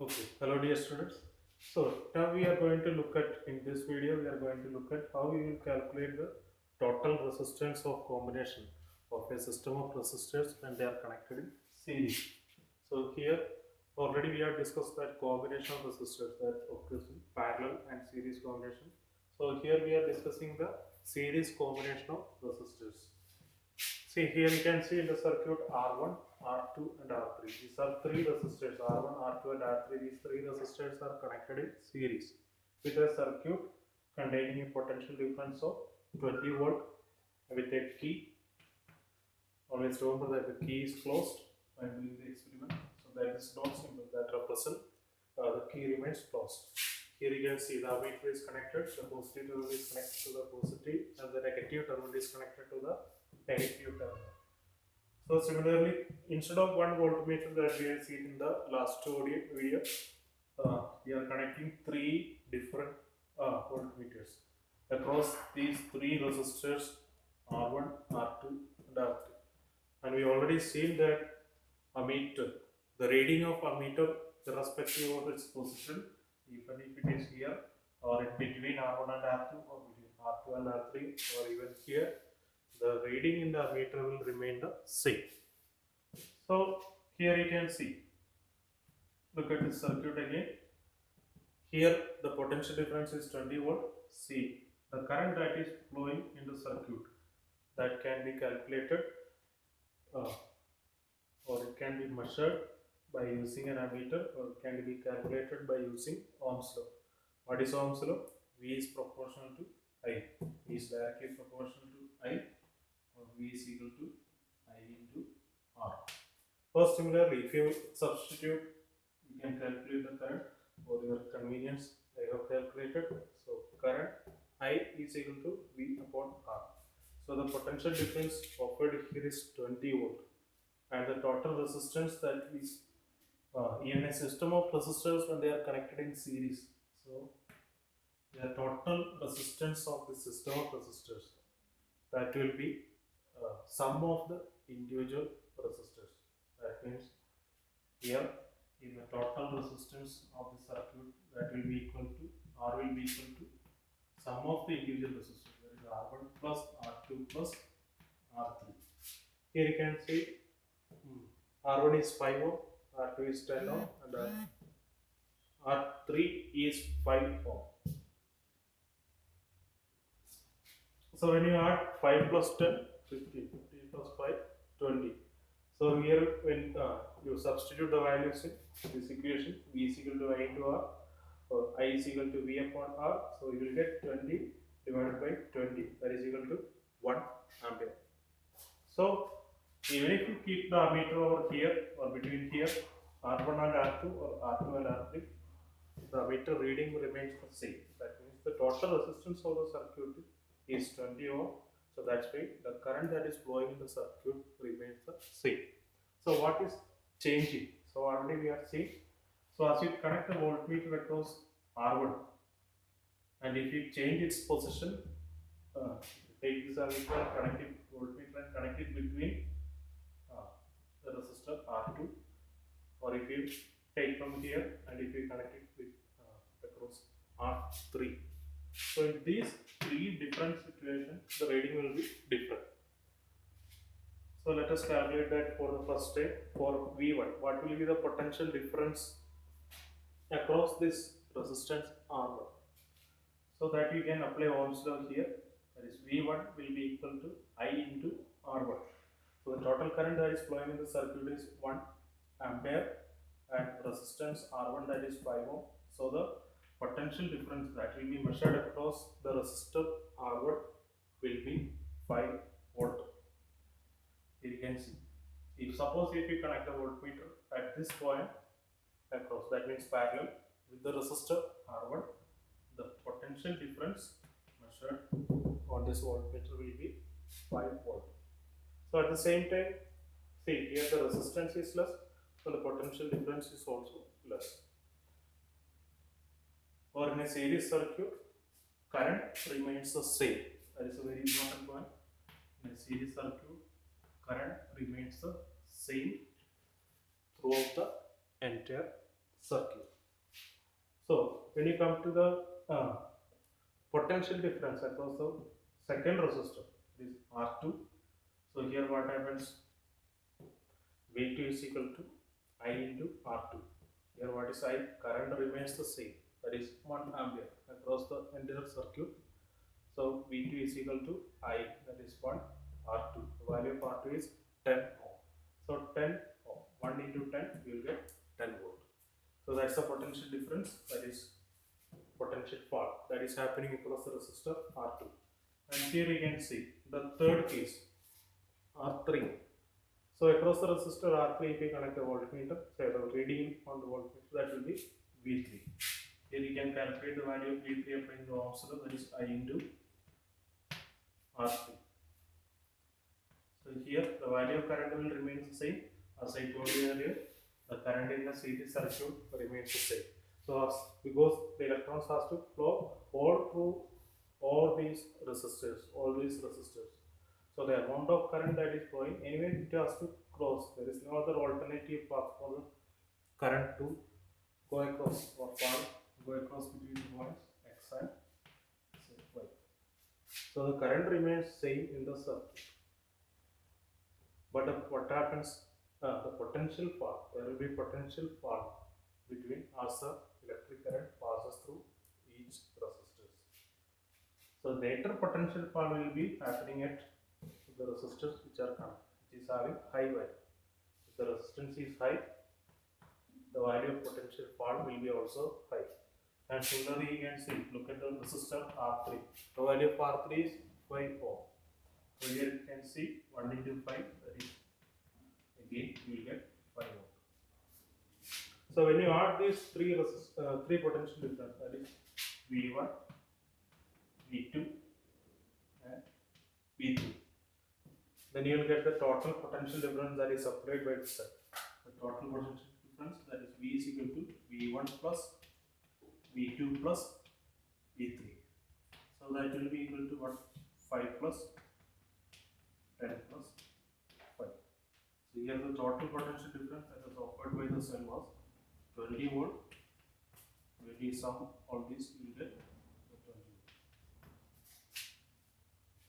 Okay, hello dear students. So now we are going to look at, in this video we are going to look at how we will calculate the total resistance of combination of a system of resistors when they are connected in series. So here already we have discussed that combination of resistors that occurs in parallel and series combination. So here we are discussing the series combination of resistors. See here you can see in the circuit R1, R2 and R3. These are three resistors R1, R2 and R3. These three resistors are connected in series with a circuit containing a potential difference of 20 volt with a key. Always remember that the key is closed while doing the experiment. So that is not symbol that represent the key remains closed. Here you can see the ammeter is connected, the positive terminal is connected to the positive and the negative terminal is connected to the negative terminal. So similarly, instead of one voltmeter that we have seen in the last video, we are connecting three different voltmeters across these three resistors R1, R2 and R3. And we already seen that ammeter, the reading of ammeter irrespective of its position, even if it is here or in between R1 and R2 or between R2 and R3 or even here, the reading in the ammeter will remain the same. So here you can see, look at this circuit again. Here the potential difference is 20 volt. See the current that is flowing in the circuit that can be calculated uh, or it can be measured by using an ammeter or it can be calculated by using Ohm's law. What is Ohm's law? V is proportional to I. V is directly proportional to I or V is equal to I into R. Or similarly, if you substitute, you can calculate the current for your convenience. I have calculated. So current I is equal to V upon R. So the potential difference offered here is 20 volt, and the total resistance that is in a system of resistors when they are connected in series. So the total resistance of the system of resistors, that will be sum of the individual resistors. That means here in the total resistance of the circuit, that will be equal to R will be equal to sum of the individual resistors, that is R1 plus R2 plus R3. Here you can see R1 is 5 ohm, R2 is 10 ohm and R3 is 5 ohm. So when you add 5 plus 10, 50, 50 plus 5, 20. So here when you substitute the values in this equation, V is equal to I into R or I is equal to V upon R. So you will get 20 divided by 20, that is equal to 1 ampere. So even if you keep the ammeter over here or between here, R1 and R2 or R2 and R3, the ammeter reading remains the same. That means the total resistance of the circuit is 20 ohm. So that's why the current that is flowing in the circuit remains the same. So what is changing? So already we are seeing. So as you connect the voltmeter across R1 and if you change its position, take this ammeter, connect it voltmeter and connect it between the resistor R2, or if you take from here and if you connect it with across R3. So in these three different situations, the reading will be different. So let us calculate that for the first step. For V1, what will be the potential difference across this resistance R1? So that you can apply Ohm's law here. That is V1 will be equal to I into R1. So the total current that is flowing in the circuit is 1 ampere and resistance R1 that is 5 ohm. So the potential difference that will be measured across the resistor R1 will be 5 volt. Here you can see. If suppose if you connect a voltmeter at this point across, that means parallel with the resistor R1, the potential difference measured on this voltmeter will be 5 volt. So at the same time, see here the resistance is less, so the potential difference is also less. Or in a series circuit, current remains the same. That is a very important point. In a series circuit, current remains the same throughout the entire circuit. So when you come to the potential difference across the second resistor, this R2. So here what happens? V2 is equal to I into R2. Here what is I? Current remains the same, that is 1 ampere across the entire circuit. So V2 is equal to I, that is 1 R2. The value of R2 is 10 ohm. So 10 ohm, 1 into 10, you will get 10 volt. So that's the potential difference, that is potential fall that is happening across the resistor R2. And here you can see the third case, R3. So across the resistor R3, if you connect a voltmeter, say the reading on the voltmeter, that will be V3. Here you can calculate the value of V3 applying the Ohm's law, that is I into R3. So here the value of current will remain the same. As I told you earlier, the current in the series circuit remains the same. So because the electrons has to flow all through all these resistors. So the amount of current that is flowing, anyway it has to cross. There is no other alternative path for the current to go across or go across between the points X and Y. So the current remains same in the circuit. But what happens? The potential fall. There will be potential fall between as the electric current passes through each resistors. So later potential fall will be happening at the resistors which are connected, which is having high value. If the resistance is high, the value of potential fall will be also high. And similarly, you can see, look at the resistor R3. The value of R3 is 5 ohm. So here you can see 1 into 5, that is again you will get 5 ohm. So when you add these three potential difference, that is V1, V2 and V3, then you will get the total potential difference that is supplied by this side. The total potential difference, that is V is equal to V1 plus V2 plus V3. So that will be equal to what? 5 plus 10 plus 5. So here the total potential difference that was offered by the cell was 20 volt. When we sum all these, you will get 20 volt.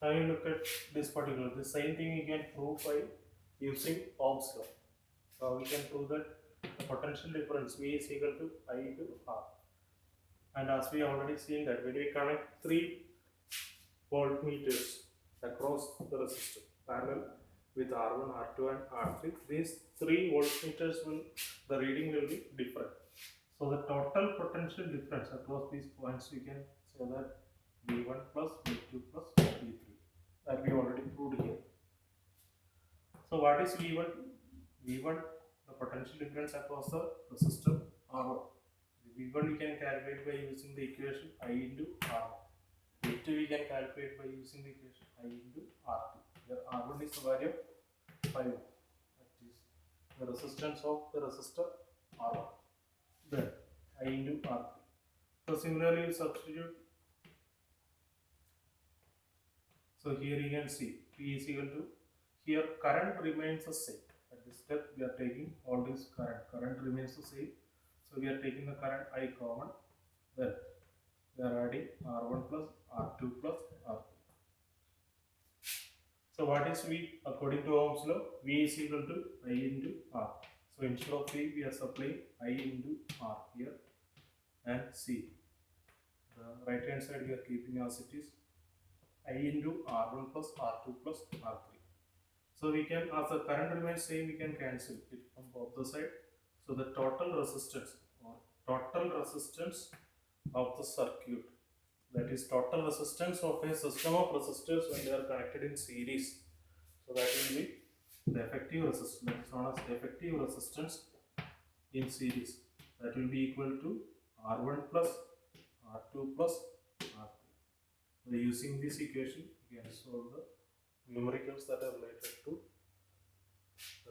Now you look at this particular, the same thing you can prove by using Ohm's law. So we can prove that the potential difference V is equal to I into R. And as we already seen that when we connect 3 voltmeters across the resistor parallel with R1, R2 and R3, these 3 voltmeters the reading will be different. So the total potential difference across these points, we can say that V1 plus V2 plus V3, that we already proved here. So what is V1? V1, the potential difference across the resistor R1. V1 we can calculate by using the equation I into R1. V2 we can calculate by using the equation I into R2. Here R1 is the value of 5 ohm. That is the resistance of the resistor R1. Then I into R3. So similarly you substitute. So here you can see P is equal to, here current remains the same. At this step we are taking all this current remains the same. So we are taking the current I common, then we are adding R1 plus R2 plus R3. So what is V according to Ohm's law? V is equal to I into R. So instead of V, we are supplying I into R here and C. The right hand side we are keeping as it is I into R1 plus R2 plus R3. So we can, as the current remains same, we can cancel it from both the sides. So the total resistance of the circuit, that is total resistance of a system of resistors when they are connected in series. So that will be the effective resistance, that is known as effective resistance in series. That will be equal to R1 plus R2 plus R3. By using this equation, you can solve the numericals that are related to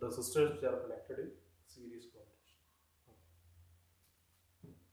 resistors which are connected in series combination.